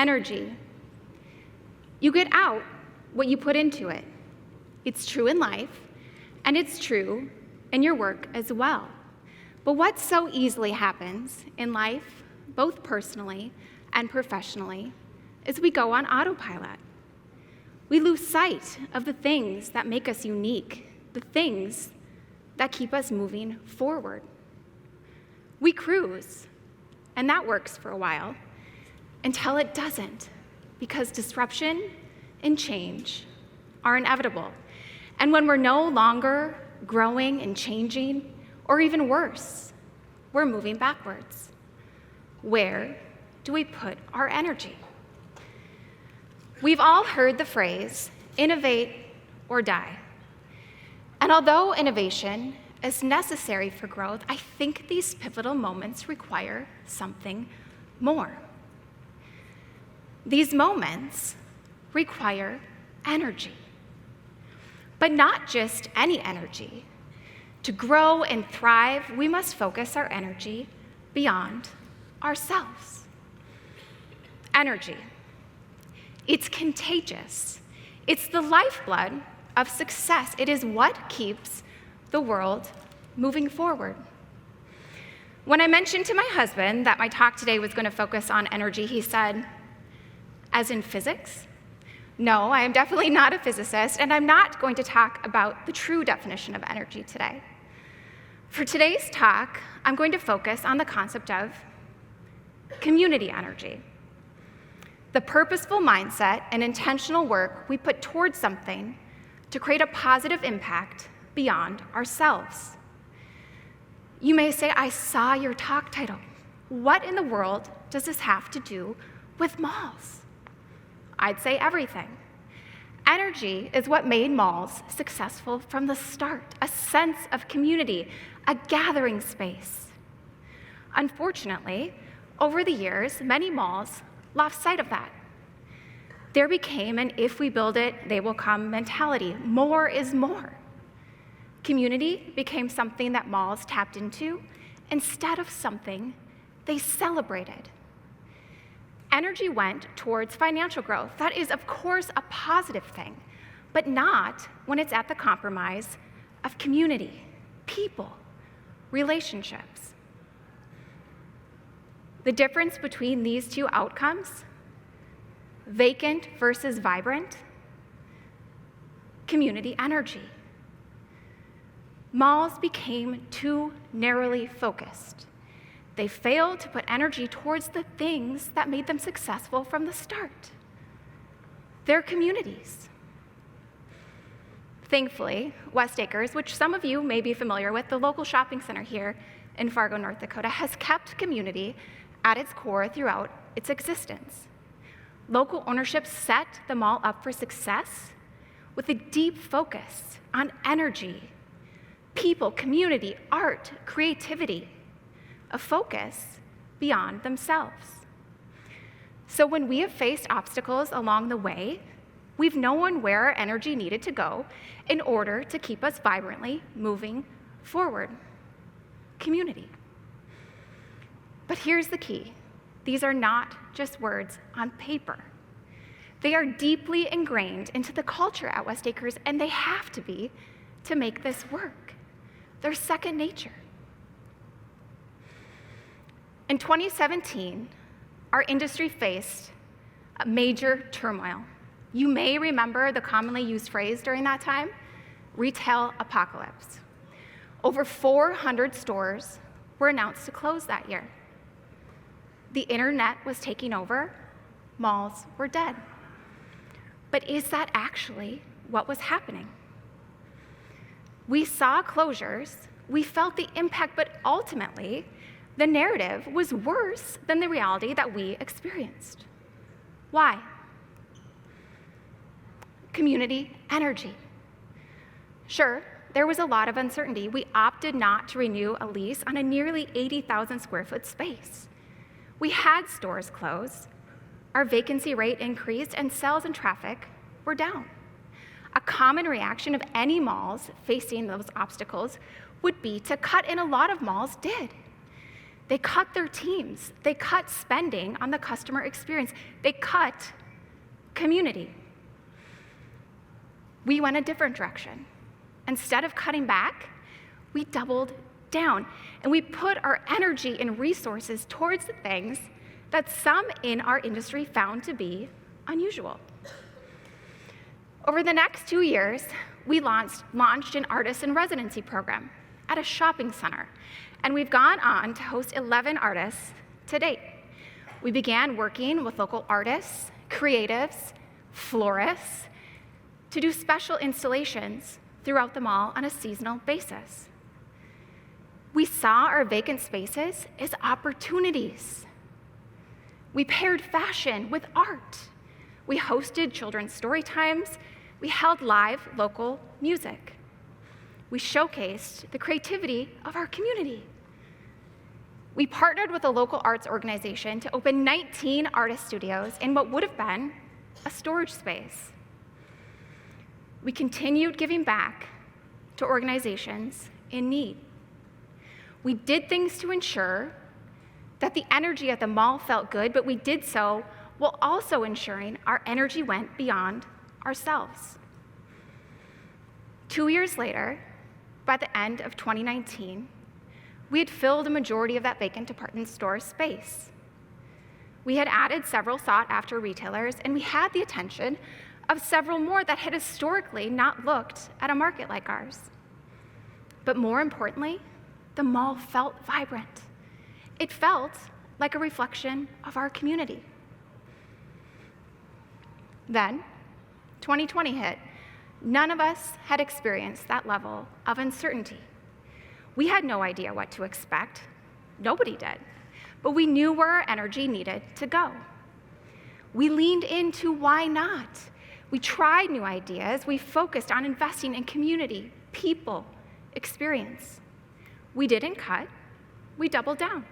energy. You get out what you put into it. It's true in life, and it's true in your work as well. But what so easily happens in life, both personally and professionally, is we go on autopilot. We lose sight of the things that make us unique, the things that keep us moving forward. We cruise, and that works for a while, until it doesn't, because disruption and change are inevitable. And when we're no longer growing and changing, or even worse, we're moving backwards. Where do we put our energy? We've all heard the phrase, innovate or die. And although innovation is necessary for growth, I think these pivotal moments require something more. These moments require energy, but not just any energy. To grow and thrive, we must focus our energy beyond ourselves. Energy. It's contagious. It's the lifeblood of success. It is what keeps the world moving forward. When I mentioned to my husband that my talk today was going to focus on energy, he said, "As in physics?" No, I am definitely not a physicist, and I'm not going to talk about the true definition of energy today. For today's talk, I'm going to focus on the concept of community energy. The purposeful mindset and intentional work we put towards something to create a positive impact beyond ourselves. You may say, I saw your talk title. What in the world does this have to do with malls? I'd say everything. Energy is what made malls successful from the start, a sense of community, a gathering space. Unfortunately, over the years, many malls lost sight of that. There became an if we build it, they will come mentality. More is more. Community became something that malls tapped into instead of something they celebrated. Energy went towards financial growth. That is, of course, a positive thing, but not when it's at the compromise of community, people, relationships. The difference between these two outcomes, vacant versus vibrant, community energy. Malls became too narrowly focused. They failed to put energy towards the things that made them successful from the start, their communities. Thankfully, West Acres, which some of you may be familiar with, the local shopping center here in Fargo, North Dakota, has kept community at its core throughout its existence. Local ownership set the mall up for success with a deep focus on energy, people, community, art, creativity, a focus beyond themselves. So when we have faced obstacles along the way, we've known where our energy needed to go in order to keep us vibrantly moving forward. Community. But here's the key. These are not just words on paper. They are deeply ingrained into the culture at West Acres, and they have to be to make this work. They're second nature. In 2017, our industry faced a major turmoil. You may remember the commonly used phrase during that time, retail apocalypse. Over 400 stores were announced to close that year. The internet was taking over, malls were dead. But is that actually what was happening? We saw closures, we felt the impact, but ultimately, the narrative was worse than the reality that we experienced. Why? Community energy. Sure, there was a lot of uncertainty. We opted not to renew a lease on a nearly 80,000 square foot space. We had stores close, our vacancy rate increased, and sales and traffic were down. A common reaction of any malls facing those obstacles would be to cut, and a lot of malls did. They cut their teams. They cut spending on the customer experience. They cut community. We went a different direction. Instead of cutting back, we doubled down, and we put our energy and resources towards the things that some in our industry found to be unusual. Over the next 2 years, we launched an artist in residency program at a shopping center, and we've gone on to host 11 artists to date. We began working with local artists, creatives, florists, to do special installations throughout the mall on a seasonal basis. We saw our vacant spaces as opportunities. We paired fashion with art. We hosted children's story times. We held live local music. We showcased the creativity of our community. We partnered with a local arts organization to open 19 artist studios in what would have been a storage space. We continued giving back to organizations in need. We did things to ensure that the energy at the mall felt good, but we did so while also ensuring our energy went beyond ourselves. 2 years later, by the end of 2019, we had filled a majority of that vacant department store space. We had added several sought-after retailers, and we had the attention of several more that had historically not looked at a market like ours. But more importantly, the mall felt vibrant. It felt like a reflection of our community. Then, 2020 hit. None of us had experienced that level of uncertainty. We had no idea what to expect. Nobody did. But we knew where our energy needed to go. We leaned into why not. We tried new ideas. We focused on investing in community, people, experience. We didn't cut. We doubled down.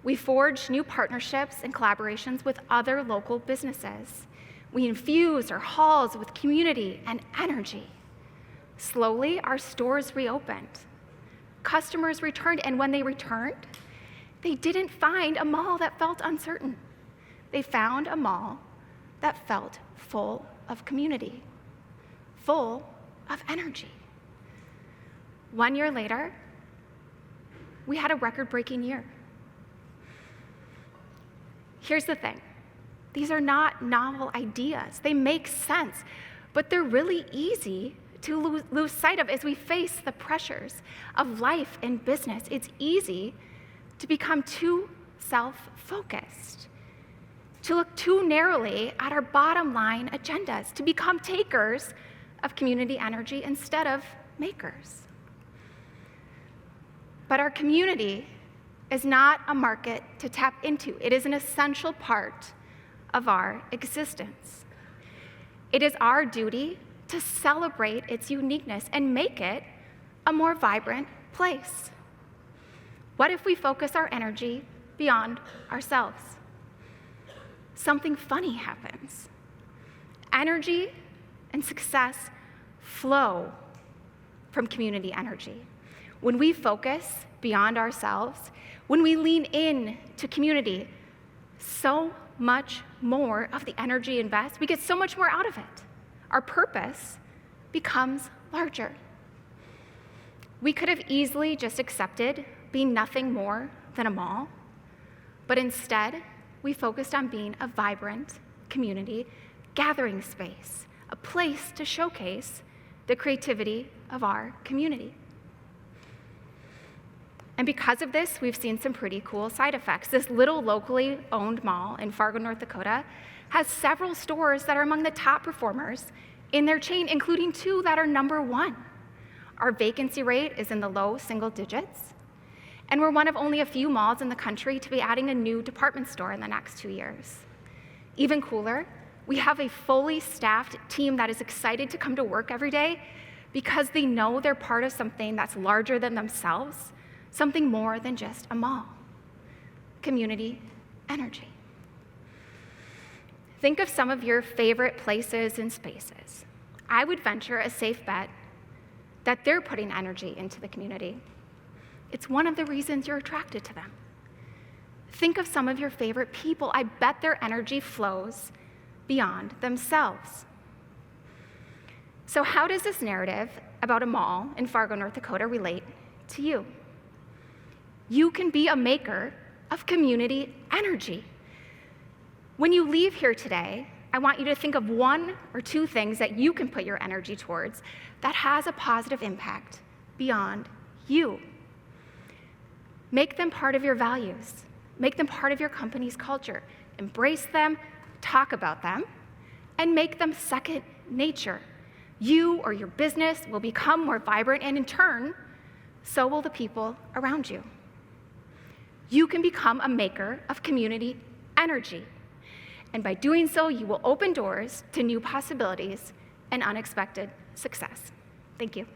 We forged new partnerships and collaborations with other local businesses. We infused our halls with community and energy. Slowly, our stores reopened. Customers returned, and when they returned, they didn't find a mall that felt uncertain. They found a mall that felt full of community, full of energy. 1 year later, we had a record-breaking year. Here's the thing. These are not novel ideas. They make sense, but they're really easy to lose sight of as we face the pressures of life and business. It's easy to become too self-focused, to look too narrowly at our bottom line agendas, to become takers of community energy instead of makers. But our community is not a market to tap into. It is an essential part of our existence. It is our duty to celebrate its uniqueness and make it a more vibrant place. What if we focus our energy beyond ourselves? Something funny happens. Energy and success flow from community energy. When we focus beyond ourselves, when we lean in to community, so much more of the energy invested, we get so much more out of it. Our purpose becomes larger. We could have easily just accepted being nothing more than a mall, but instead, we focused on being a vibrant community gathering space, a place to showcase the creativity of our community. And because of this, we've seen some pretty cool side effects. This little locally owned mall in Fargo, North Dakota, has several stores that are among the top performers in their chain, including 2 that are #1. Our vacancy rate is in the low single digits, and we're one of only a few malls in the country to be adding a new department store in the next 2 years. Even cooler, we have a fully staffed team that is excited to come to work every day because they know they're part of something that's larger than themselves, something more than just a mall. Community energy. Think of some of your favorite places and spaces. I would venture a safe bet that they're putting energy into the community. It's one of the reasons you're attracted to them. Think of some of your favorite people. I bet their energy flows beyond themselves. So how does this narrative about a mall in Fargo, North Dakota relate to you? You can be a maker of community energy. When you leave here today, I want you to think of one or two things that you can put your energy towards that has a positive impact beyond you. Make them part of your values. Make them part of your company's culture. Embrace them, talk about them, and make them second nature. You or your business will become more vibrant, and in turn, so will the people around you. You can become a maker of community energy. And by doing so, you will open doors to new possibilities and unexpected success. Thank you.